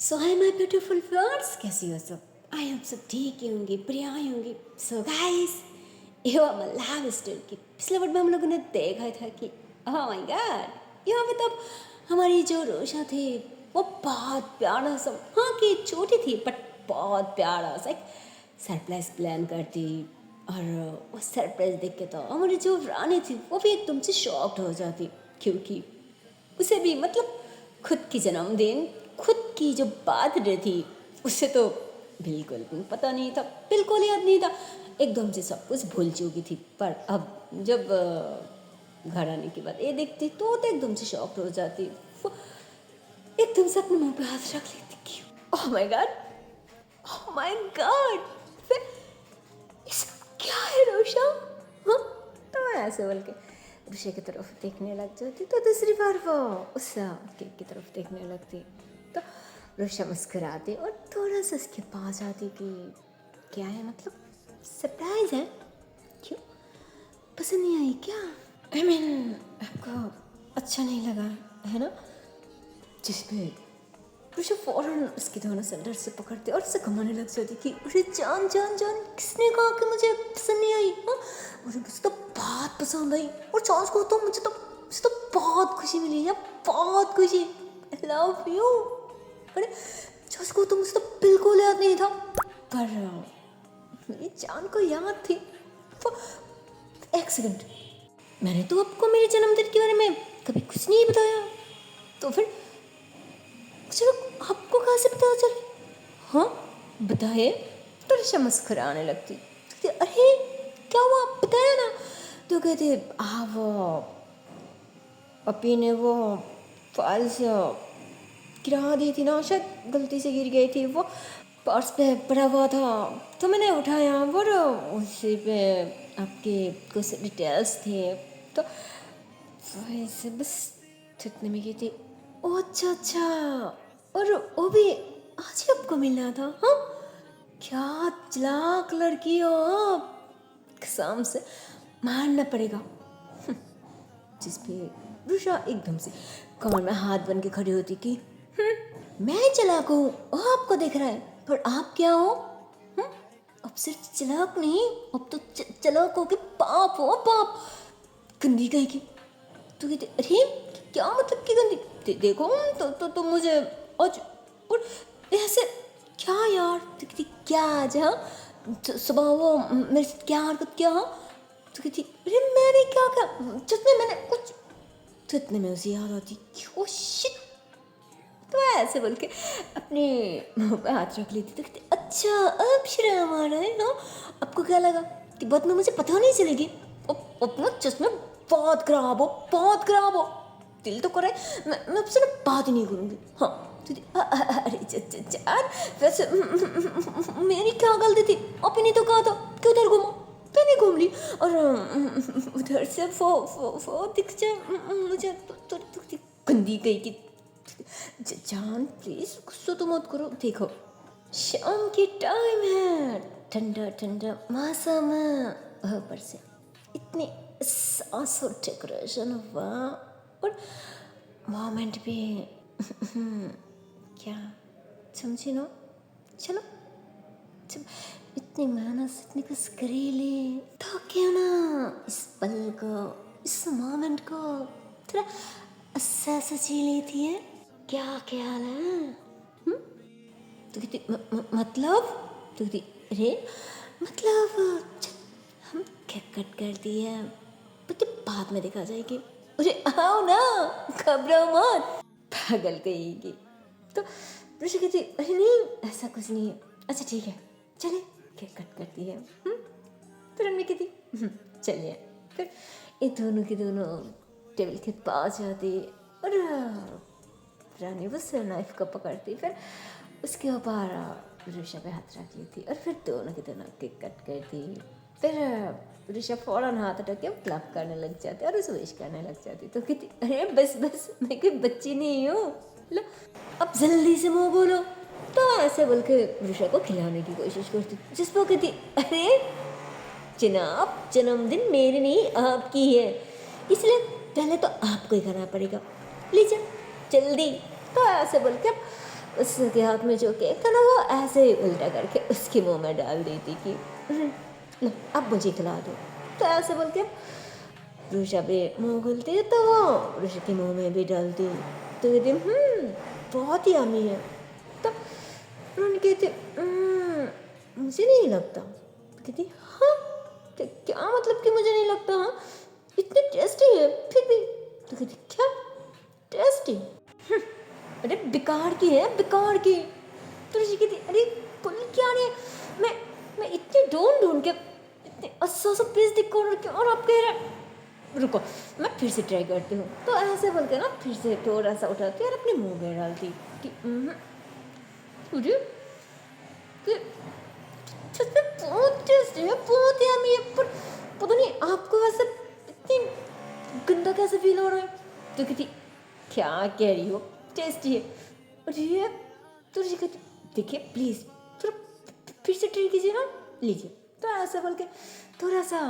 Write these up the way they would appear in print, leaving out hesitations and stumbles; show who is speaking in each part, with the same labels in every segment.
Speaker 1: So hi my beautiful viewers, कैसी हो सब? आई होप सब ठीक ही होंगी, बढ़िया ही होंगी। सो गाइस, ये वाला लव स्टोरी की पिछले वर्ड में हम लोगों ने देखा था कि ओह माय गॉड, यहाँ पे तब हमारी जो रोशा थी वो बहुत प्यारा सा, हाँ कि छोटी थी बट बहुत प्यारा सा एक सरप्राइज प्लान करती। और वो सरप्राइज देख के तो हमारी जो रानी थी वो भी एकदम से शॉक्ड हो जाती, क्योंकि उसे भी मतलब खुद की जन्मदिन, खुद की जो बर्थडे थी उसे तो बिल्कुल भी पता नहीं था, बिल्कुल याद नहीं था, एकदम से सब कुछ भूल चुकी थी। पर अब जब घर आने के बाद ये देखती तो एकदम से शॉक्ड हो जाती। वो एकदम से अपने मुंह पे हाथ रख लेती कि oh my God, oh my God, क्या है रोशा? हाँ, तो ऐसे बोल के ऋषि की तरफ देखने लग जाती, तो दूसरी बार वो उस केक की तरफ देखने लगती। तो ऋषा मुस्कुराती और थोड़ा सा उसके पास आती कि क्या है, मतलब सरप्राइज है, क्यों पसंद नहीं आई क्या? आई मीन आपको अच्छा नहीं लगा है ना? जिसपे ऋषि फौरन उसकी दोनों सैंडल से पकड़ते और उसे घुमाने लग जाती कि अरे जान जान जान, किसने कहा कि मुझे पसंद नहीं आई? हाँ, मुझे तो बहुत पसंद आई, और चांस को तो मुझे तो बहुत खुशी मिली है, बहुत खुशी। I love you. अरे चांस को तो मुझे तो बिल्कुल याद नहीं था, पर मेरी जान को याद थी। एक सेकंड, मैंने तो आपको मेरे जन्मदिन के बारे में कभी कुछ नहीं बताया, तो फिर चलो आपको कहाँ से पता चले? हाँ बताए। तो ऋषा मुस्कुराने लगती, कहती अरे क्या हुआ, बताया ना। तो कहते वो अपी ने वो फाइल से गिरा दी थी ना, शायद गलती से गिर गई थी, वो पर्स पे पड़ा हुआ था तो मैंने उठाया और उसी पे आपके कुछ डिटेल्स थे, तो वही से बस थकने में गई थी। ओह अच्छा अच्छा, और वो भी आज ही आपको मिलना था? हाँ, क्या चालाक लड़की हो आप, कसम से मानना पड़ेगा। जिसपे रुषा एकदम से कमर में हाथ बन के खड़ी होती कि मैं चालाक हूँ, वो आपको देख रहा है, पर आप क्या हो? अब सिर्फ चालाक नहीं, अब तो चालाक हो के पाप हो, पाप, गंदी कहेगी। तो कहते अरे क्या मतलब कि गंदी? देखो तो मुझे आज और ऐसे क्या यार, तो कहती क्या आज? हाँ, तो सुबह वो मेरे साथ क्या हरकत किया? हाँ, तो कहती अरे मैंने क्या किया, जितने मैंने कुछ, तो इतने में उसे याद आती क्यों शिट, तो ऐसे बोल के अपने मुंह पे हाथ रख लेती। तो कहती अच्छा अब शर्म आ रहा है ना, आपको क्या लगा कि बाद में मुझे पता नहीं चलेगी? अपना चश्मे बहुत खराब हो, बहुत खराब हो, दिल तो करे मैं आपसे ना बात ही नहीं करूँगी। हाँ, अरे यार वैसे मेरी क्या गलती थी, आप ही नहीं तो कहा था कि उधर घूमो, मैंने घूम ली, और उधर से वो दिख जाए मुझे तो गंदी गई कि जान प्लीज गुस्सा तो मत करो, देखो शाम की टाइम है, ठंडा ठंडा मौसम है, ऊपर से इतनी सांस और डेकोरेशन हुआ, और मोमेंट भी क्या समझी ना? चलो जब इतनी मेहनत से इतनी कुछ करेले, तो क्यों ना इस पल को, इस मोमेंट को थोड़ा अच्छा सा जी लेती है, क्या ख्याल है? तो कहती मतलब? तो कहती अरे मतलब हम केक कट कर दिए, बट बाद में देखा जाएगी। अरे आओ ना, घबराओ मत, पागल कहेगी। तो ऋषि कहती अरे नहीं ऐसा कुछ नहीं है, अच्छा ठीक है चले केक कट करती है। फिर हमने कहती चलिए। फिर ये दोनों के दोनों टेबल के पास जाती और रानी बस नाइफ को पकड़ती, फिर उसके ऊपर ऋषा पे हाथ रख लेती और फिर दोनों के दोनों केक कट करती। फिर ऋषा फौरन हाथ हटा के क्लैप करने लग जाती और उसे विश करने लग जाती। तो कहती अरे बस बस, मैं कोई बच्ची नहीं हूँ, लो अब जल्दी से मुँह बोलो। तो ऐसे बोल के ऋषा को खिलाने की कोशिश करती, जिस पर कहती अरे जनाब जन्मदिन मेरे नहीं आपकी है, इसलिए पहले तो आपको ही खाना पड़ेगा, लीजिए जल्दी। तो ऐसे बोल के उसके हाथ में जो केक था ना वो ऐसे ही उल्टा करके उसके मुंह में डाल दी थी कि लो अब मुझे खिला दो। तो ऐसे बोल के रूषा भी मुंह खुलती है तो वो रूषा के मुंह में भी डालती। तो कहती बहुत ही यम्मी है। तो उन्होंने कहते मुझे नहीं लगता। तो कहती हाँ तो क्या मतलब कि मुझे नहीं लगता। हाँ इतनी टेस्टी है फिर भी। तो कहती क्या टेस्टी। अरे बेकार की है बेकार की। तो ऋषि कहती अरे बोल क्या नहीं। मैं मैं इतने ढूंढ ढूंढ के इतने 80 पीस दिखा रखे और आप कह रहे रुको मैं फिर से ट्राई करती हूँ। तो ऐसे बोल के ना फिर से थोड़ा सा उठाती और अपने मुंह में डालती कि अरे कि सच में बहुत टेस्टी है बहुत यम्मी है। पर पता नहीं आपको वैसे इतनी गंदा कैसे फील हो रहा है। तो कहती क्या कह रही हो टेस्टी है। अरे तो ऋषि कहती देखिए प्लीज़ थोड़ा फिर से ट्राई कीजिए ना लीजिए। तो ऐसा बोल के थोड़ा सा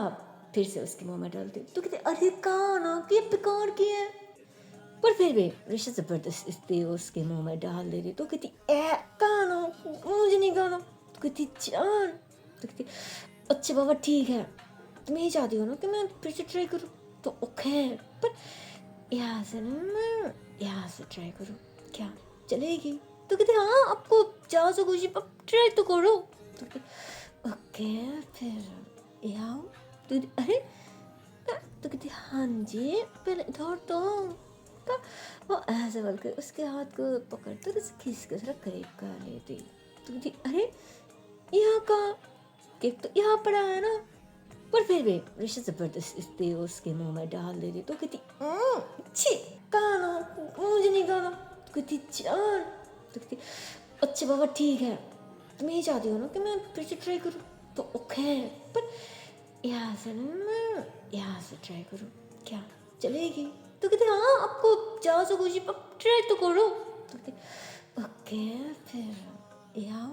Speaker 1: फिर से उसके मुंह में डालती। तो कहते अरे कहाँ ना कि बेकार की है। पर फिर भी ऋषि जबरदस्ती उसके मुंह में डाल देती। तो कहती ए कहाँ ना मुझे नहीं खाना। तो कहती जान। तो कहती अच्छा बाबा ठीक है तुम यही चाहती हो ना कि मैं फिर से ट्राई करूँ तो ओके। पर यहाँ से ना मैं यहाँ से ट्राई करूँ क्या चलेगी। तो कहते हाँ आपको जहाँ से खुशी आप ट्राई तो करो। तो कहते ओके फिर यहाँ तो अरे तो कहती हाँ जी पहले इधर तो वो ऐसे बोल के उसके हाथ को पकड़ते और उसे खींच कर थोड़ा करीब कर लेती। तो कहती अरे यहाँ का केक तो यहाँ पड़ा है ना। पर फिर भी ऋषि जबरदस्ती उसके मुंह में डाल देती। तो कहती छी कहाँ ना मुझे नहीं खाना। तो कहती जान। तो कहती अच्छा बाबा ठीक है तुम यही चाहती हो ना कि मैं फिर से ट्राई करूँ तो ओके। पर यहाँ से ना मैं यहाँ से ट्राई करूँ क्या चलेगी। तो कहते हाँ आपको जहाँ से खुशी आप ट्राई तो करो। तो कहते ओके फिर यहाँ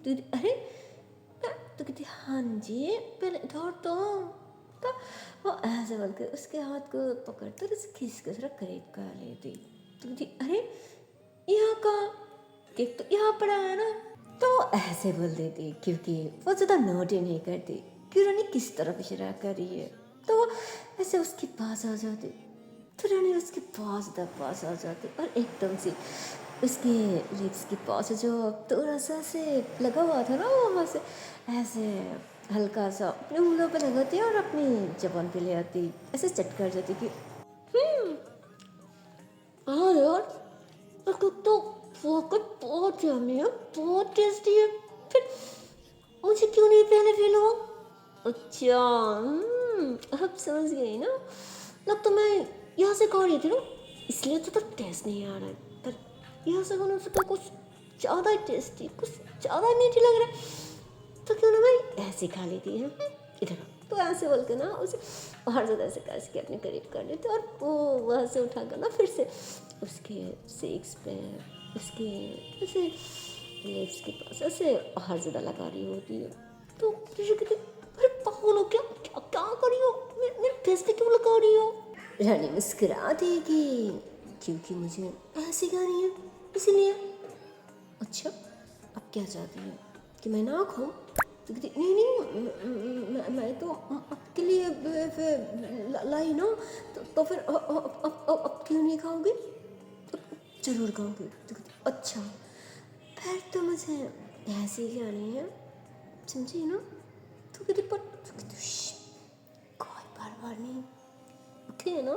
Speaker 1: तो अरे तो कहती हाँ जी पहले इधर तो वो ऐसे बोल के उसके हाथ को पकड़ते और उसे खींच कर थोड़ा करीब कर लेती। तो कहती अरे यहाँ का केक तो यहाँ पड़ा है ना। तो वो ऐसे बोल देती क्योंकि वो ज़्यादा नोट ही नहीं करती कि रानी किस तरफ इशारा कर रही है। तो वो ऐसे उसके पास आ जाती। तो रानी उसके पास आ जाती और एकदम से उसके लिप्स के पास जो थोड़ा सा से लगा हुआ था ना वहाँ से ऐसे हल्का सा अपने उंगलियों पे लगाती और अपनी जबान पे ले आती ऐसे चट कर जाती कि हाँ यार इसको तो बहुत बहुत यम्मी है बहुत टेस्टी है। फिर मुझे क्यों नहीं पहले फील हुआ। अच्छा अब समझ गई ना। लग तो मैं यहाँ से खा रही थी ना इसलिए तो टेस्ट नहीं आ रहा है। पर यहाँ से खाने से तो कुछ ज़्यादा ही टेस्टी कुछ ज़्यादा ही मीठी लग रहा है। तो क्यों ना मैं ऐसे खा लेती है इधर। तो ऐसे बोल के ना उसे और ज़्यादा ऐसे कस के अपने करीब कर लेते और वो वहाँ से उठा कर ना फिर से उसके सेक्स पे उसके ऐसे लिप्स के पास ऐसे और ज़्यादा लगा रही होती है। तो ऋषि कहती अरे पागल हो क्या क्या क्या कर रही हो मेरे फेस पे क्यों लगा रही हो। रानी मुस्कुरा देगी क्योंकि मुझे ऐसे गानी है इसीलिए। अच्छा अब क्या चाहती है कि मैं ना खाऊं। तो कहती नहीं नहीं मैं तो आपके लिए लाई ना तो फिर अब क्यों नहीं खाओगे। ज़रूर खाऊंगी। तो कहती अच्छा फिर तो मुझे ऐसे ही गानी है समझी ना। तो कहती पर तो कहती कोई परवाह नहीं ओके है ना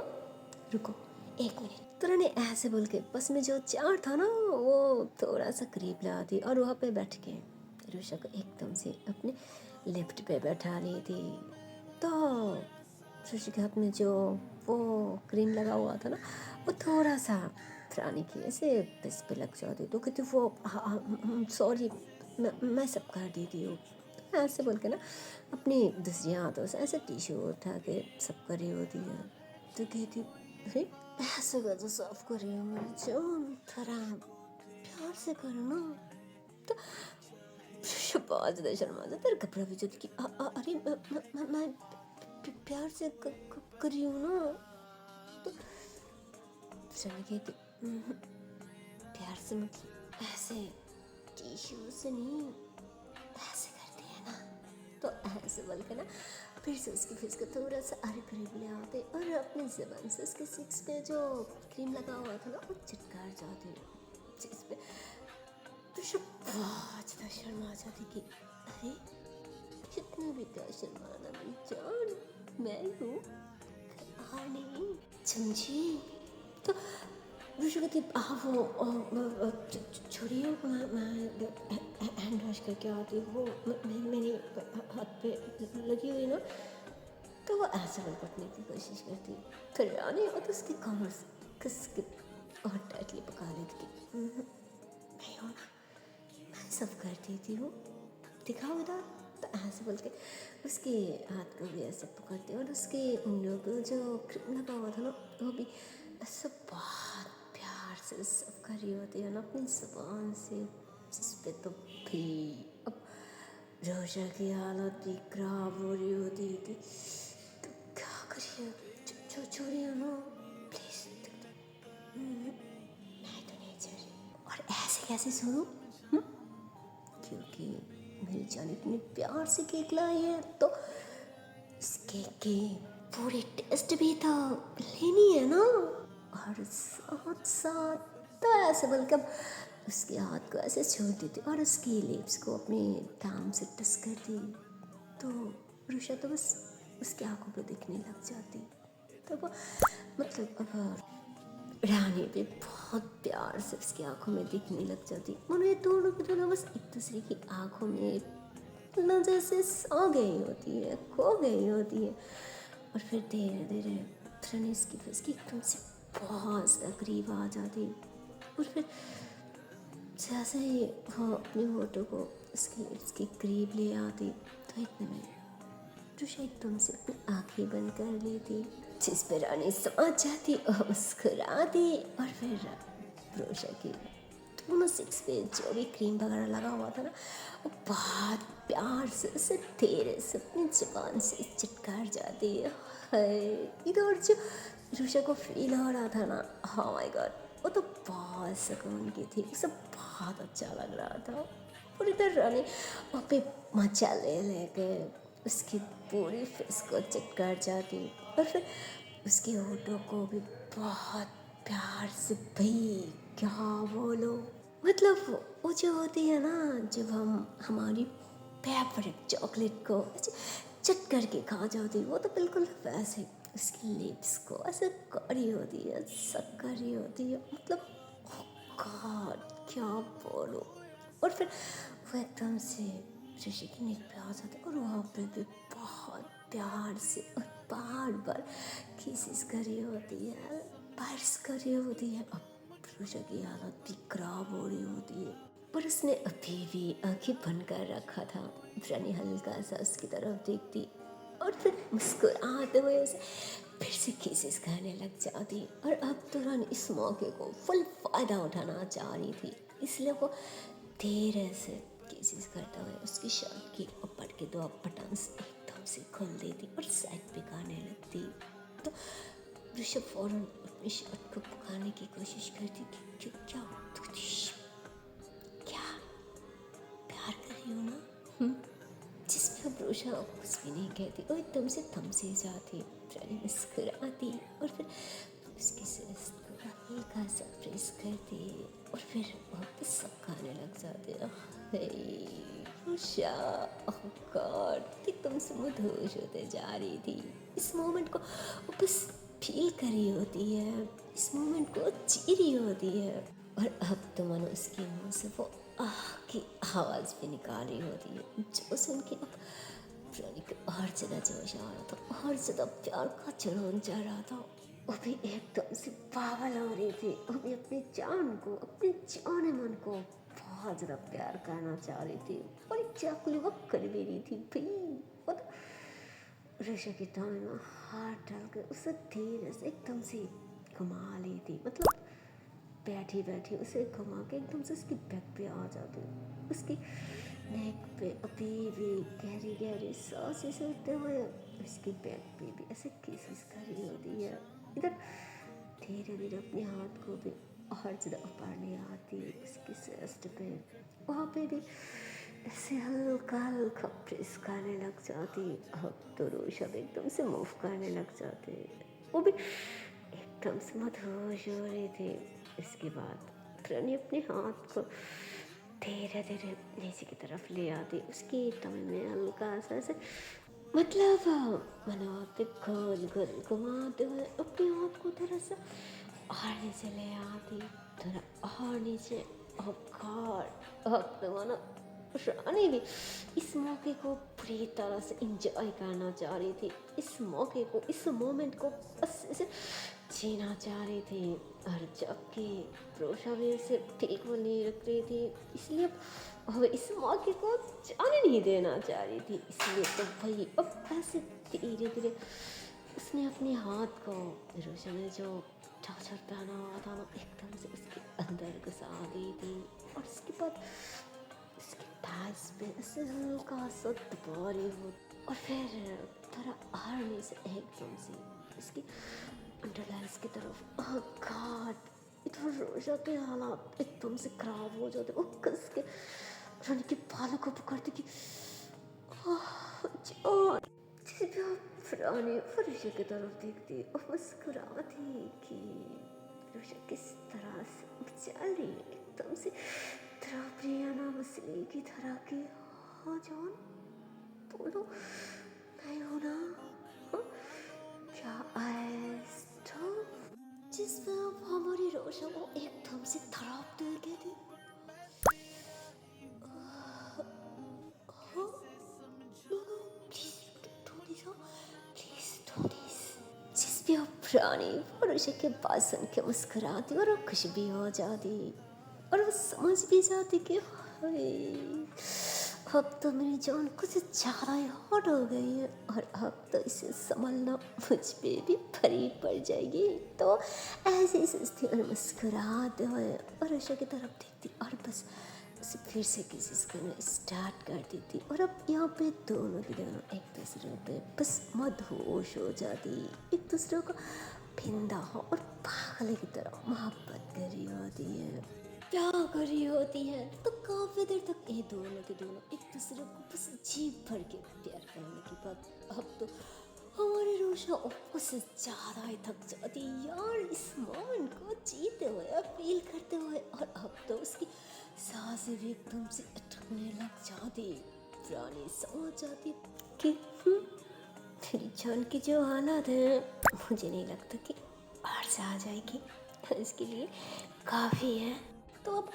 Speaker 1: रुको 1 मिनट। तो उन्होंने ऐसे बोल के बस में जो चार था ना वो थोड़ा सा करीब ला दी और वहाँ पे बैठ के रूषा को एकदम से अपने लिफ्ट पे बैठा ली थी। तो रूषा के हाथ में जो वो क्रीम लगा हुआ था ना वो थोड़ा सा रानी की ऐसे पिस पे लग जाती। तो कहती वो सॉरी मैं सब कर देती हूँ। तो ऐसे बोल के ना अपनी दूसरी हाथों से ऐसे टिश्यू उठा के सब कर रही होती है। तो कहती अरे ऐसे कैसे साफ कर रही हूँ मेरी जान थोड़ा प्यार से करो ना। तो बहुत ज़्यादा शर्मा जाता तेरे कपड़ा भी जाती कि अरे मैं प्यार से कर रही हूँ ना। तो शर्मा कहती प्यार से मतलब ऐसे टिश्यू से नहीं, ऐसे करते हैं ना, तो ऐसे बोल के ना फिर से उसकी फेस को थोड़ा सा आगे करीब ले आते और अपनी ज़बान से उसके सिक्स पे जो क्रीम लगा हुआ था ना वो चिटकार जाते जिस पे तो बहुत ज़्यादा शर्म आ जाती कि अरे इतना भी क्या शर्माना मेरी जान, मैं हूँ नहीं समझी। तो ऋषि कहती वो छोड़िए, मैं हैंड वॉश करके आती हूँ, मेरे हाथ पे लगी हुई ना। तो वो ऐसे लपटने की कोशिश करती फिर रानी और तो उसकी कमर से कस के और टाइटली पका लेती कि मैं हूँ ना, मैं सब कर देती हूँ, दिखाओ इधर। तो ऐसे बोल के उसके हाथ को भी ऐसे पकड़ते और उसके उंगलियों को जो क्रीम लगा हुआ था ना वो भी ऐसे बहुत प्यार से सब कर रही होती है ना अपनी ज़ुबान से, जिस पे तो भी अब रोशा की हालत भी खराब हो रही होती थी। तो क्या करिए, छोड़िए ना प्लीज़, मैं तो नहीं छोड़ रही। और ऐसे कैसे छोड़ूं, क्योंकि मेरी जान इतने प्यार से केक लाई है तो इस केक के पूरे टेस्ट भी तो लेनी है ना। और साथ साथ तो ऐसे बोलकर उसके हाथ को ऐसे छोड़ देती और उसकी लिप्स को अपने दाम से टच कर दी तो रुषा तो बस उसकी आंखों पे दिखने लग जाती। तो वो मतलब अब रानी भी बहुत प्यार से उसकी आंखों में दिखने लग जाती। उन्हें दोनों की दोनों बस एक दूसरे की आंखों में नजर से सो गई होती है, खो गई होती है। और फिर धीरे धीरे रानी इसकी फेस की एकदम से बहुत ज़्यादा करीब आ जाती और फिर जैसे ही वो अपने होठों को उसके लिप्स के करीब ले आती तो इतने में रुषा एकदम से अपनी आंखें बंद कर लेती, जिस पर रानी समझ जाती और मुस्कुराती और फिर रुषा की दोनों सिक्स पे जो भी क्रीम वगैरह लगा हुआ था ना वो बहुत प्यार से उसे धीरे से अपनी जुबान से चिटकार जाती है। इधर जो रुषा को फील हो रहा था ना, हाँ माय गॉड, वो तो बहुत सुकून की थी, उसे बहुत अच्छा लग रहा था। और इधर रानी वहाँ पे मजा ले लेके उसकी पूरी फेस को चिटकार जाती और फिर उसके होठों को भी बहुत प्यार से, भाई क्या बोलो, मतलब वो जो होती है ना जब हम हमारी फेवरेट चॉकलेट को ऐसे चट करके खा जाती वो तो बिल्कुल वैसे उसकी लिप्स को ऐसे कड़ी होती है, सक करी होती है, मतलब गॉड क्या बोलो। और फिर वो एकदम से ऋषि की नेक पे आ जाते और वहाँ पे भी बहुत प्यार से और बार बार किसिस करी होती है, बारिश करी होती है। अब ऋषि की हालत भी खराब हो रही होती है पर उसने अभी भी आंखें बंद कर रखा था। रानी हल्का सा उसकी तरफ देखती और फिर मुस्कुराते हुए उसे फिर से किसिस करने लग जाती और अब तो रानी इस मौके को फुल फ़ायदा उठाना चाह रही थी, इसलिए वो धीरे से किसिस करते हुए उसकी शर्ट की ऊपर के दो बटन्स एकदम से खोल देती और साइड पे गाने लगती। तो ऋषभ फौरन अपनी शर्ट को पकाने की कोशिश करती कि क्या क्या प्यार कर रही हो ना, जिसमें अब रोशा कुछ भी नहीं कहती और एकदम से थम से जाती, रानी मुस्कुराती और फिर उसकी सिर को हल्का सा प्रेस करती और फिर वापस सब खाने लग जाते। रोशा ओह गॉड एकदम से मदहोश होते जा रही थी, इस मोमेंट को वो बस फील कर रही होती है, इस मोमेंट को जी रही होती है। और अब तो मानो उसके मुंह से वो आह की आवाज़ भी निकाल रही होती है जो सुन के अब रानी को और ज़्यादा जोश आ रहा था और ज़्यादा प्यार का जुनून चढ़ रहा था। वो भी एकदम से पागल हो रही थी, वो भी अपनी जान को, अपने जाने मन को बहुत ज़्यादा प्यार करना चाह रही थी और एक चाकुली वो कर भी रही थी भाई। वो तो ऋषि की टांग में हाथ डाल कर उसे धीरे से एकदम से घुमा ली थी, मतलब बैठी बैठी उसे घुमा के एकदम से उसकी बैक पे आ जाती, उसकी नेक पे अभी भी गहरी गहरी सांसें सोते हुए उसकी बैक पे भी ऐसे किसिस करी होती है। इधर धीरे धीरे अपने हाथ को भी और ज़्यादा ऊपर ले आती उसकी चेस्ट पे, वहाँ पे भी ऐसे हल्का हल्का प्रेस करने लग जाती। अब तो ऋषभ एकदम से मूव करने लग जाते, वो भी एकदम से मदहोश हो रहे थे। इसके बाद प्रणय अपने हाथ को धीरे धीरे नीचे की तरफ ले आती, उसकी टमी में हल्का सा ऐसे मतलब बनाते गोल गोल घुमाते हुए अपने हाथ को थोड़ा सा और नीचे ले आती, थोड़ा और नीचे। अब तो मानो रानी भी इस मौके को पूरी तरह से इंजॉय करना चाह रही थी, इस मौके को, इस मोमेंट को बस ऐसे जीना चाह रही थी। और जबकि प्रोशा भी उसे बिल्कुल नहीं रख रही थी, इसलिए अब इस मौके को जाने नहीं देना चाह रही थी। इसलिए तो भाई अब ऐसे धीरे धीरे उसने अपने हाथ को रोशा ने जो चार्जर पहना हुआ था ना, एकदम से उसके अंदर घुसा दी थी। और उसके बाद उसके थाइस पे ऐसे हल्का सा दबा रही हो, और फिर थोड़ा आर्मी से एकदम से उसकी अंडरलाइंस की तरफ। ओह गॉड, इधर रोशा के हालात एकदम से खराब हो जाते। वो कस के रानी के बालों को पकड़ती कि जान। जिसे भी आप रानी फरिशा की तरफ देखती और मुस्कुराती कि फरिशा किस तरह से बेचारी एकदम से तड़प रही है ना, मछली की तरह की। हाँ जान, बोलो मैं हूँ ना। हाँ? क्या जिसमें अब हमारी रोशा को एकदम से तड़पते हुए कहती, हाँ no no please don't this, please don't this. जिस भी अब पुरानी पुरुष के पास सुन के मुस्कुराती और वो खुश भी हो जाती, और वो समझ भी जाती कि हाय अब तो मेरी जान कुछ ज़्यादा ही हॉट हो गई है, और अब तो इसे संभलना मुझ पे भी भारी पड़ जाएगी। तो ऐसे ही सोचती और मुस्कुराते हुए और आशा की तरफ देखती, और बस उसे फिर से किसी करना स्टार्ट कर देती। और अब यहाँ पे दोनों की दोनों एक दूसरे पे बस मदहोश हो जाती, एक दूसरे को भिंदा हो और पागल की तरह मोहब्बत करी होती है, क्या करी होती है। तो काफी देर तक ये दोनों के दोनों एक दूसरे को बस जी भर के प्यार करने के बाद अब तो हमारी रोशा उससे ज़्यादा ही थक जाती यार, इस मोमेंट को जीते हुए और फील करते हुए। और अब तो उसकी सांसें भी एकदम से अटकने लग जाती। रानी समझ जाती कि मेरी जान की जो हालत है, मुझे नहीं लगता कि बाहर से आ जाएगी, इसके लिए काफ़ी है। तो अब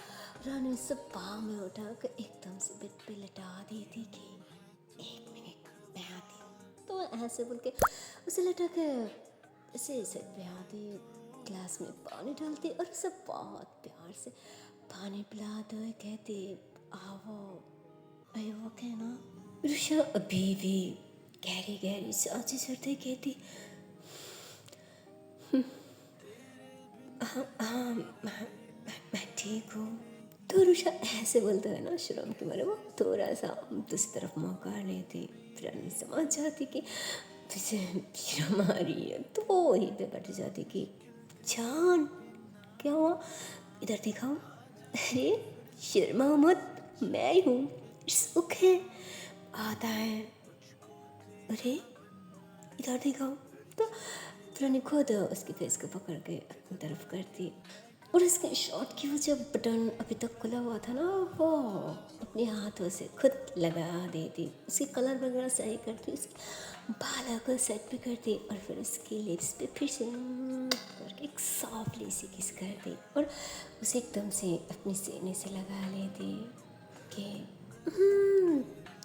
Speaker 1: रानी उसे पाँव में उठा कर एकदम से बेड पे लटा दी थी कि 1 मिनट मैं आती हूँ। तो ऐसे बोल के उसे लटा के उसे सेट पे आती, ग्लास में पानी डालती और उसे बहुत प्यार से पानी पिलाते हुए कहती, आवो अरे वो कहना। ऋषा अभी भी गहरी गहरी सांसें चढ़ते कहती, हाँ हाँ मैं ठीक हूँ। तो ऋषा ऐसे बोलते हैं ना, शर्म के मारे वो थोड़ा सा दूसरी तरफ मुँह कर लेती। रानी समझ जाती कि तुझे शर्म आ रही है, तो वो वहीं पे बैठ जाती कि जान क्या हुआ, इधर दिखाओ। अरे शर्मा मत, मैं ही हूँ, इट्स ओके, आता है। अरे इधर दिखाओ। तो रानी खुद उसके फेस को पकड़ के अपनी तरफ करती, और उसके शॉर्ट की वो जो बटन अभी तक खुला हुआ था ना, वो अपने हाथों से खुद लगा देती, उसकी कलर वगैरह सही करती, उसके बालों को सेट भी करती, और फिर उसकी लिप्स पे फिर से करके एक सॉफ्टली सी किस करती, और उसे एकदम से अपने सीने से लगा लेती कि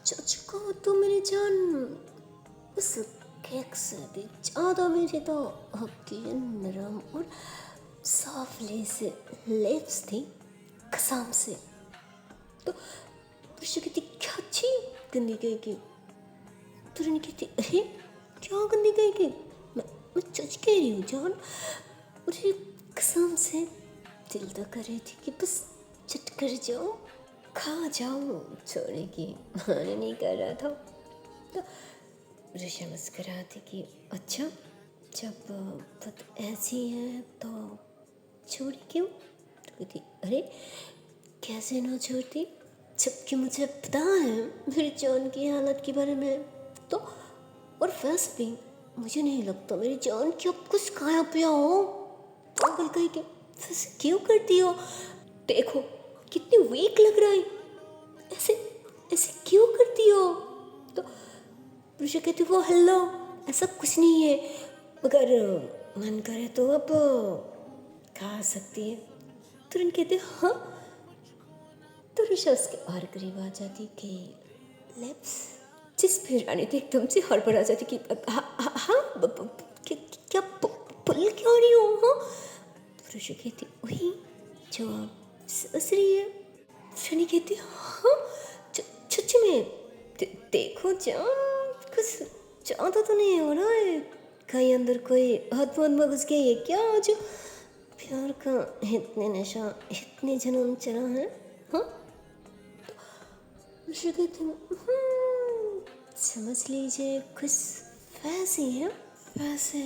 Speaker 1: चचको तो मेरी जान उस केक से भी ज़्यादा मेरी तो आपकी नरम और सॉफ्टली से लिप्स थी, कसम से। तो ऋषि कहती क्या अच्छी गंदी गई की। तो रानी कहती अरे क्या गंदी गई की, मैं सच कह रही हूँ जान। अरे कसम से दिल तो कर रही थी कि बस चट कर जाओ, खा जाओ, छोड़ने की मन नहीं कर रहा था। तो ऋषा मुस्कुराती कि अच्छा जब बात ऐसी है तो छोड़ी क्यों। तो कहती अरे कैसे ना छोड़ती, जबकि मुझे पता है मेरी जान की हालत के बारे में। तो और वैसे भी मुझे नहीं लगता मेरी जान की अब कुछ खाया पिया हो। पागल कहीं के वैसे क्यों करती हो? देखो कितनी वीक लग रहा है, ऐसे ऐसे क्यों करती हो? तो ऋषि कहती वो हेलो ऐसा कुछ नहीं है, अगर मन करे तो अब खा सकती है। तुरंत कहते हाँ। तो ऋषा उसके और करीब आ जाती कि लिप्स, जिस पे रानी तो एकदम से हड़बड़ा जाती कि हाँ क्या पुल क्यों रही हो? हाँ ऋषि कहती वही जो आप सोच रही है। रानी कहती हाँ सच में देखो जान कुछ ज़्यादा तो नहीं हो रहा है, कहीं अंदर कोई हाथ में घुस गया है क्या जो प्यार का इतने नशा इतने जन्म चला है? हाँ तो कहती समझ लीजिए कुछ वैसे है। वैसे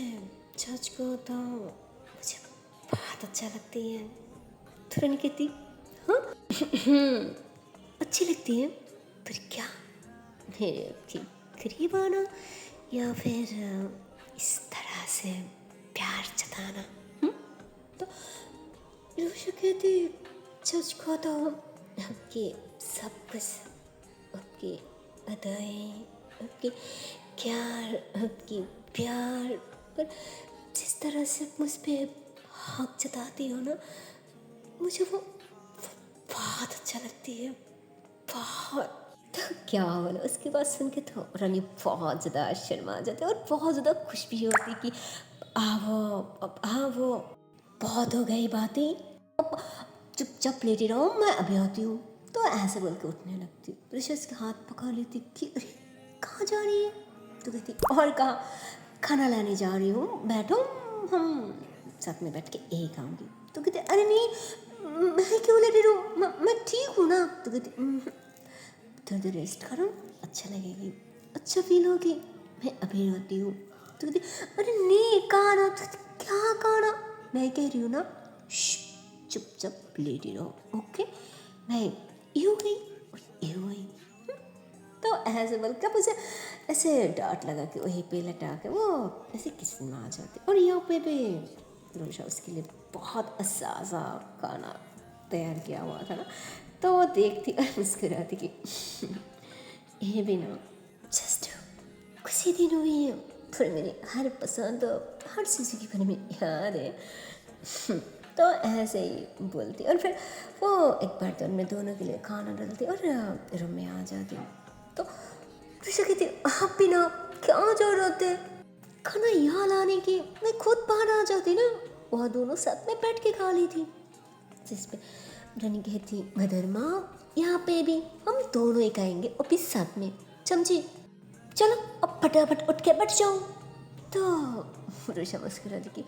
Speaker 1: सच को तो मुझे बहुत अच्छा लगती है। तुरंत कहती हाँ अच्छी लगती है, पर क्या मेरे की करीब आना या फिर इस तरह से प्यार जताना? तो ऋषि कहती सच को तो आपकी सब कुछ, आपकी अदाएं, आपकी आपकी प्यार, पर जिस तरह से मुझ पर हक जताती हो ना, मुझे वो बहुत अच्छा लगती है, बहुत। तो क्या बोला उसके बाद सुन के तो रानी बहुत ज़्यादा शर्मा जाती है और बहुत ज़्यादा खुश भी होती कि वो बहुत हो गई बातें, अब चुपचाप लेटी रहो मैं अभी आती हूँ। तो ऐसे बोल के उठने लगती। ऋषि उसके हाथ पकड़ लेती कि अरे कहाँ जा रही है? तो कहती और कहाँ, खाना लाने जा रही हूँ, बैठो हम साथ में बैठ के एक खाऊंगी। तो कहते अरे नहीं मैं क्यों लेटी रहूँ, मैं ठीक हूँ ना। तो कहती थोड़ी देर रेस्ट करो, अच्छा लगेगी, अच्छा फील होगी, मैं अभी रोती हूँ। तो कहती अरे नहीं कहाँ ना, क्या कहाँ ना, मैं कह रही हूँ ना चुपचाप लेटी रहो, ओके। मैं यूँ गई और यूँ गई। तो ऐसे बल्कि मुझे ऐसे डांट लगा कि वहीं पे लटा के वो ऐसे किचन में आ जाती। और यहाँ पे भी रोशा उसके लिए बहुत अच्छा सा खाना तैयार किया हुआ था ना, तो वो देखती और मुस्कुराती कि ये भी ना जस्ट कुछ ही दिन हुई है, फिर मेरी हर पसंद हर चीज़ के बारे में याद है। तो ऐसे ही बोलती और फिर वो एक बर्तन में दोनों के लिए खाना डालती और रूम में आ जाती। तो ऋषा कहती आप भी ना क्या जोर होते खाना यहाँ लाने की, मैं खुद बाहर आ जाती ना, वहाँ दोनों साथ में बैठ के खा ली थी। जिस पे रानी कहती मदर माँ यहाँ पे भी हम दोनों ही खाएंगे और भी साथ में, समझी? चलो अब फटाफट उठ के बैठ जाओ। तो ऋषा मुस्कुराती कि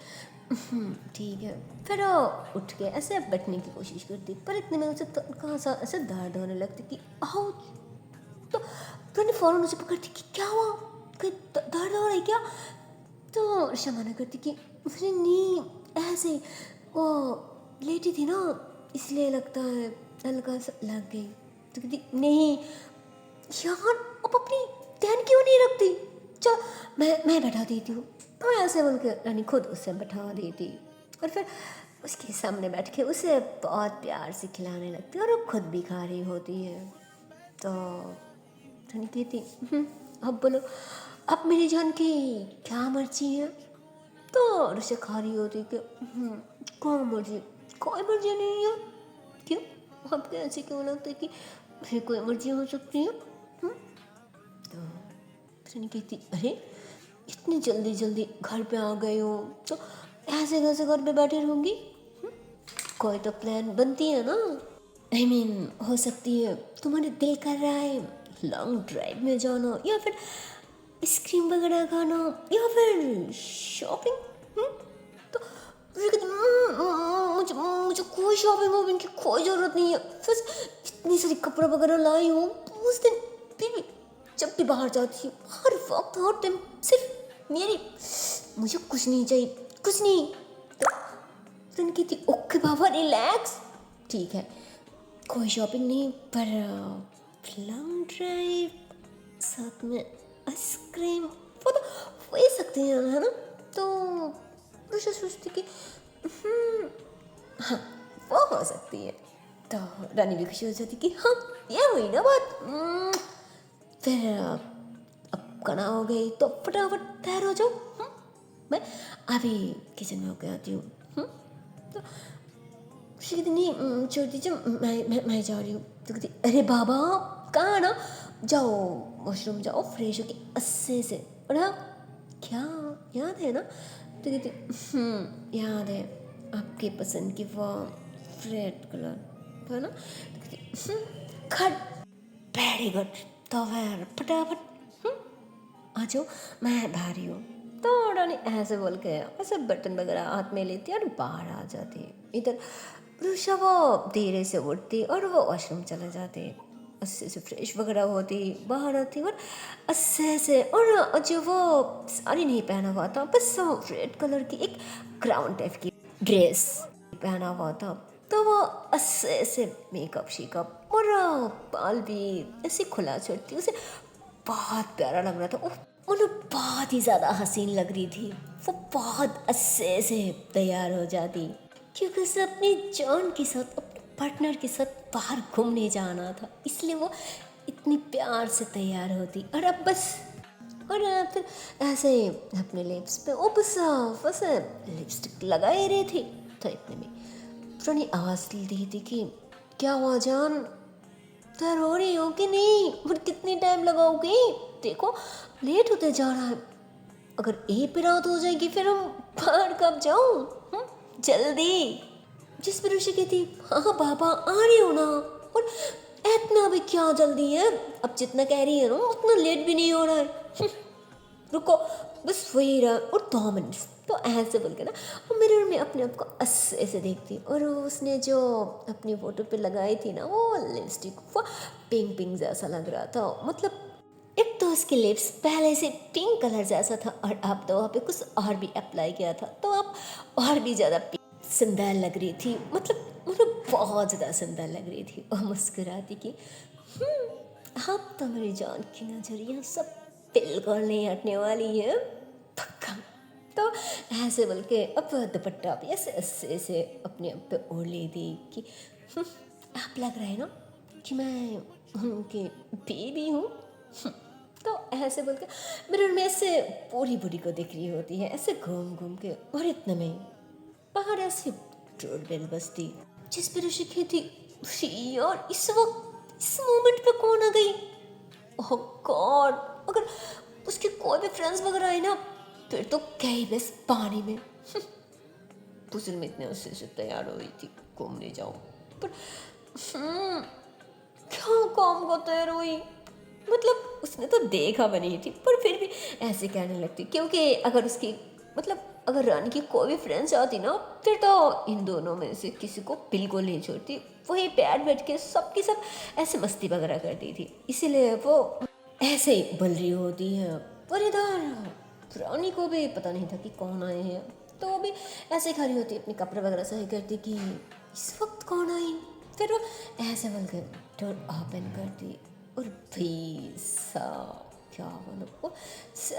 Speaker 1: ठीक है। फिर उठ के ऐसे बैठने की कोशिश करती, पर इतने में उसे कहाँ सा ऐसे दर्द होने लगती कि आओ। तो रानी फ़ौरन उसे पकड़ती कि क्या हुआ, कोई दर्द हो रहा है क्या? तो ऋषा मना करती कि मुझे नहीं ऐसे वो लेटी थी ना इसलिए लगता है हल्का सा लग गई। तो कहती नहीं यार अब अपनी ध्यान क्यों नहीं रखती, चल मैं बैठा देती हूँ। तो ऐसे बोल के रानी खुद उसे बैठा देती और फिर उसके सामने बैठ के उसे बहुत प्यार से खिलाने लगती और वो खुद भी खा रही होती है। तो रानी कहती अब बोलो अब मेरी जान की क्या मर्जी है? तो ऋषि खा रही होती कि कोई मर्जी नहीं है। क्यों आपको ऐसे क्यों लगता है कि फिर कोई मर्जी हो सकती है? तो रानी कहती अरे इतनी जल्दी घर पे आ गए हो तो ऐसे कैसे घर पे बैठे रहूँगी? कोई तो प्लान बनती है ना। I mean, हो सकती है तुम्हारे दिल कर रहा है लॉन्ग ड्राइव में जाना या फिर आइसक्रीम वगैरह खाना या फिर शॉपिंग। तो मुझे कोई शॉपिंग वॉपिंग की कोई ज़रूरत नहीं है। फिर इतनी सारी कपड़े वगैरह लाई हूँ उस दिन भी जब भी बाहर जाती हूँ हर वक्त हर टाइम सिर्फ मेरी, मुझे कुछ नहीं चाहिए कुछ नहीं। तो कहती ओके बाबा रिलैक्स, ठीक है, कोई शॉपिंग नहीं, पर लॉन्ग ड्राइव, साथ में आइसक्रीम, वो तो हो ही सकती है ना। तो मुझे सोचती कि हाँ, वो हो सकती है। तो रानी भी खुशी हो जाती कि हाँ, ये हुई ना बात। फिर अब कना हो गई तो फटाफट तैयार हो जाओ। मैं अभी किचन में होकर आती हूँ। तो खुशी कहती नहीं, छोड़ दीजिए, मैं जा रही हूँ। तो कहती अरे बाबा, कहाँ ना, जाओ वॉशरूम जाओ, फ्रेश होके अच्छे से। और हाँ, क्या याद है ना? तो कहती याद है, आपकी पसंद की वो रेड कलर है ना। तो कहती खट, वेरी गुड। तो फिर फटाफट आ जाओ, मैं भारी हूँ। तो रानी ऐसे बोल के ऐसे बर्तन वगैरह हाथ में लेती और बाहर आ जाती। इधर रुषा वो धीरे से उठती और वो वॉशरूम चले जाते, अच्छे से फ्रेश वगैरह होती, बाहर आती और अच्छे से। और जो वो साड़ी नहीं पहना हुआ था, बस रेड कलर की एक ग्राउंड टाइप की ड्रेस पहना हुआ था। तो वो अच्छे से मेकअप शेकअप और बाल भी ऐसे खुला छोड़ती, उसे बहुत प्यारा लग रहा था। मतलब बहुत ही ज़्यादा हसीन लग रही थी। वो बहुत अच्छे से तैयार हो जाती, क्योंकि उसे अपनी जान के साथ, अपने पार्टनर के साथ बाहर घूमने जाना था, इसलिए वो इतनी प्यार से तैयार होती। और अब बस, और फिर ऐसे अपने लिप्स पे वो बस लिपस्टिक लगा ही रही थी। तो इतने में रानी आवाज़ दी थी कि क्या हुआ जान, तैयार हो रही हो कि नहीं, और कितनी टाइम लगाओगी? देखो लेट होते जा रहा है, अगर एक भी रात हो जाएगी फिर हम बाहर कब जाऊं? जल्दी। जिस पर ऋषि कहती हाँ बाबा आ रही हो ना, और इतना भी क्या जल्दी है, अब जितना कह रही है ना उतना लेट भी नहीं हो रहा है। रुको, बस वही रहा और 2 मिनट। तो ऐसे बोल के ना वो मिरर में अपने आप को ऐसे देखती, और उसने जो अपनी फोटो पे लगाई थी ना वो लिपस्टिक, वो पिंक पिंक जैसा लग रहा था। मतलब एक तो उसके लिप्स पहले से पिंक कलर जैसा था, और अब तो वहाँ पे कुछ और भी अप्लाई किया था, तो अब और भी ज़्यादा सुंदर लग रही थी। मतलब बहुत ज़्यादा सुंदर लग रही थी। और मुस्कुराती कि अब तो मेरी जान की नजरिया सब बिल्कुल नहीं हटने वाली है, पक्का। तो ऐसे बोल के अब दुपट्टा भी ऐसे ऐसे ऐसे अपने आप पे ओढ़ ली थी कि आप लग रहा है ना कि मैं उनकी बेबी हूँ। तो ऐसे बोल के मिरर में ऐसे पूरी बॉडी को दिख रही होती है, ऐसे घूम घूम के। और इतने में बाहर ऐसे डोरबेल बजती, जिस पर ऋषि थी यार इस मोमेंट पे कौन आ गई? ओह गॉड, अगर उसके कोई भी फ्रेंड्स वगैरह आए ना फिर तो गई बस पानी में। पुजल में इतने उससे से तैयार हो रही थी घूमने जाओ, पर क्या काम को तैयार हुई? मतलब उसने तो देखा भी नहीं थी, पर फिर भी ऐसे कहने लगती, क्योंकि अगर उसकी मतलब अगर रानी की कोई भी फ्रेंड्स आती ना फिर तो इन दोनों में से किसी को बिल्कुल नहीं छोड़ती। वही बैठ के सबकी सब ऐसे मस्ती वगैरह करती थी, इसीलिए वो ऐसे ही बल रही होती है। पर इधर रानी को भी पता नहीं था कि कौन आए हैं, तो वो भी ऐसे खड़ी होती, अपने कपड़े वगैरह सही करती कि इस वक्त कौन आई। फिर वो ऐसे बोल के डोर ओपन करती, और भाई साहब क्या बोलो, वो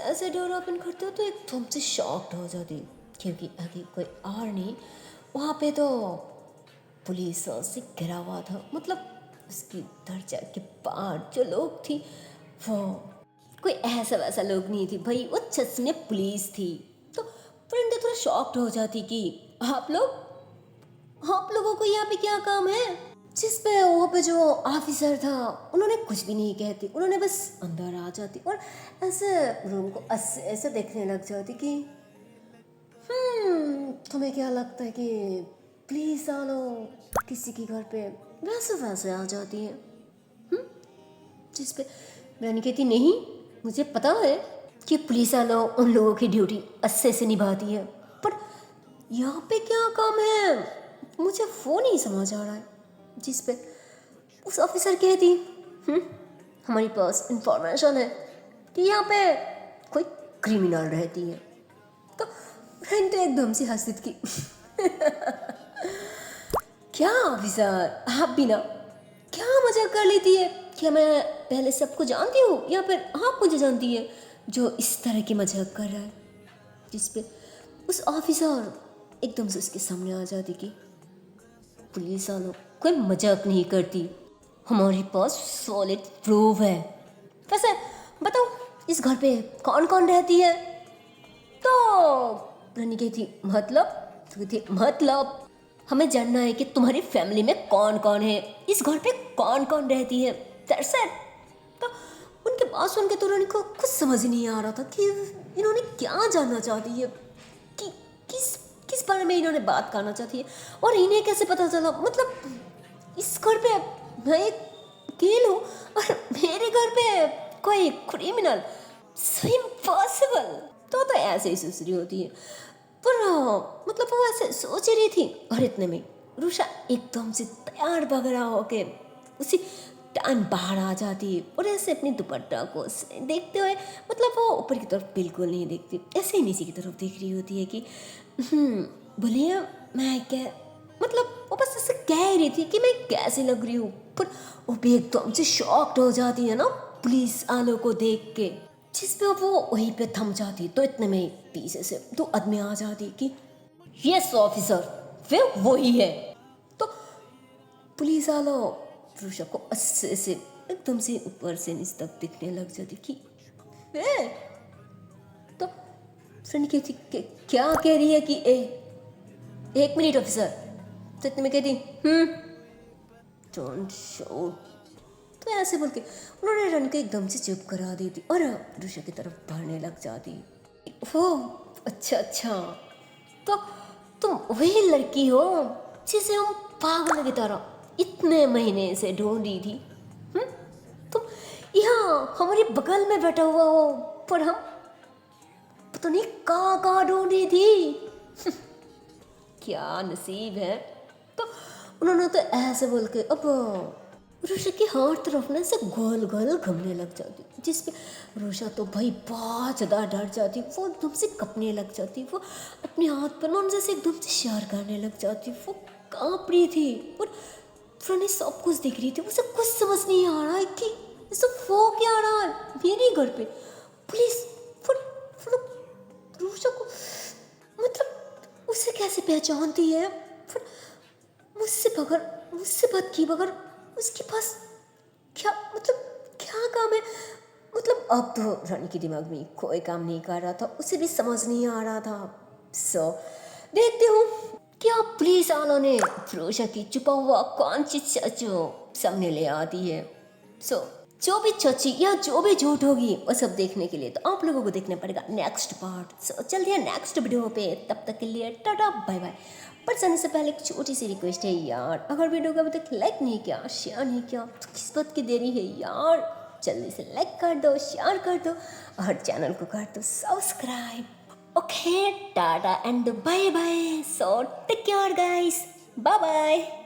Speaker 1: ऐसे डोर ओपन करते हो तो एकदम से शॉक्ड हो जाती, क्योंकि आगे कोई और नहीं, वहाँ पे तो पुलिस से घिरा हुआ था। मतलब उसकी दरजा के बाहर जो लोग थी वो कोई ऐसा वैसा लोग नहीं थी भाई, वो सच में पुलिस थी। तो फ्रेंड थोड़ा शॉक्ड हो जाती कि आप लोगों को यहाँ पे क्या काम है? जिस पे वहाँ पे जो ऑफिसर था उन्होंने कुछ भी नहीं कहती, उन्होंने बस अंदर आ जाती और ऐसे रूम को ऐसे देखने लग जाती कि तुम्हें क्या लगता है कि प्लीज आ लो किसी के घर पे, वैसे वैसे आ जाती है। जिस पे मैंने कहती नहीं, मुझे पता है कि पुलिस वालों उन लोगों की ड्यूटी अच्छे से निभाती है, पर यहाँ पे क्या काम है मुझे वो नहीं समझ आ रहा है। जिस पे उस ऑफिसर कहती हमारे पास इंफॉर्मेशन है कि यहाँ पे कोई क्रिमिनल रहती है। तो फ्रेंड तो एकदम से हंसी की क्या ऑफिसर, आप भी ना क्या मजाक कर लेती है? क्या मैं पहले सबको जानती हूँ या फिर आप मुझे जानती है जो इस तरह की मजाक कर रहा है? जिस पे उस ऑफिसर एकदम से उसके सामने आ जाती कि पुलिस वालों कोई मजाक नहीं करती, हमारे पास सॉलिड प्रूफ है। वैसे बताओ इस घर पे कौन कौन रहती है? तो रानी कहती मतलब हमें जानना है कि तुम्हारी फैमिली में कौन कौन है, इस घर पे कौन कौन रहती है, दैट्स इट। तो उनके बात सुन के तो रानी को कुछ समझ ही नहीं आ रहा था कि इन्होंने क्या जानना चाहती है, कि किस किस बारे में इन्होंने बात करना चाहती है, और इन्हें कैसे पता चला? मतलब इस घर पे मैं एक अकेले हूँ और मेरे घर पे कोई क्रिमिनल, सो इम्पॉसिबल। तो ऐसे ही सुसरी होती है, पर मतलब वो ऐसे सोच ही रही थी और इतने में रुषा एकदम से तैयार बगड़ा होके उसी टाइम बाहर आ जाती है और ऐसे अपनी दुपट्टा को देखते हुए, मतलब वो ऊपर की तरफ बिल्कुल नहीं देखती, ऐसे ही नीचे की तरफ देख रही होती है कि बोलिए मैं क्या, मतलब वो बस ऐसे कह ही रही थी कि मैं कैसी लग रही हूँ, पर वो भी एकदम से शॉक्ड हो जाती है ना पुलिस वालों को देख के, जिस पे वो वहीं पे थम जाती। तो इतने में पीछे से दो आदमी आ जाती कि यस ऑफिसर, वे वही है। तो पुलिस वाला रुषा को अस्से से एकदम से ऊपर से नीचे तक दिखने लग जाती कि वे। तो फ्रेंड कहती क्या कह रही है कि एक मिनट ऑफिसर। तो इतने में कहती डोंट शूट। तो ऐसे बोल के उन्होंने रन को एकदम से चुप करा दी थी और रुषा की तरफ बढ़ने लग जाती। हो अच्छा, तो तुम वही लड़की हो जिसे हम पागल की तरह इतने महीने से ढूंढ रही थी। तुम यहाँ हमारे बगल में बैठा हुआ हो, पर हम पता नहीं कहाँ ढूंढ रही थी। क्या नसीब है। तो उन्होंने तो ऐसे बोल के अब रुषा की हर तरफ ना से गोल गोल घूमने लग जाती, जिसपे रुषा तो भाई बहुत ज़्यादा डर जाती, वो एकदम से कँपने लग जाती, वो अपने हाथ पर मन जैसे एकदम से शेयर करने लग जाती, वो काँप रही थी और फ्रेंड सब कुछ देख रही थी। उसे कुछ समझ नहीं आ रहा है कि ये सब हो क्या रहा है मेरे घर पे। पुलिस रुषा को मतलब उसे कैसे पहचानती है, फिर मुझसे बात की बगैर उसके पास क्या मतलब क्या काम है। मतलब अब तो रानी के दिमाग में कोई काम नहीं कर रहा था, उसे भी समझ नहीं आ रहा था। सो देखते हो क्या पुलिस वालों ने रुषा की छुपा हुआ कौन सी सच सामने ले आती है। सो जो भी सच्ची या जो भी झूठ होगी वो सब देखने के लिए तो आप लोगों को देखना पड़ेगा नेक्स्ट पार्ट। सो चलते हैं नेक्स्ट वीडियो पे, तब तक के लिए टाटा बाय बाय। पर जाने से पहले एक छोटी सी रिक्वेस्ट है यार, अगर वीडियो को अभी तक लाइक नहीं किया, शेयर नहीं किया तो किस बात की देरी है यार, जल्दी से लाइक कर दो, शेयर कर दो और चैनल को कर दो subscribe. Okay tata and bye bye. So take care guys, bye bye.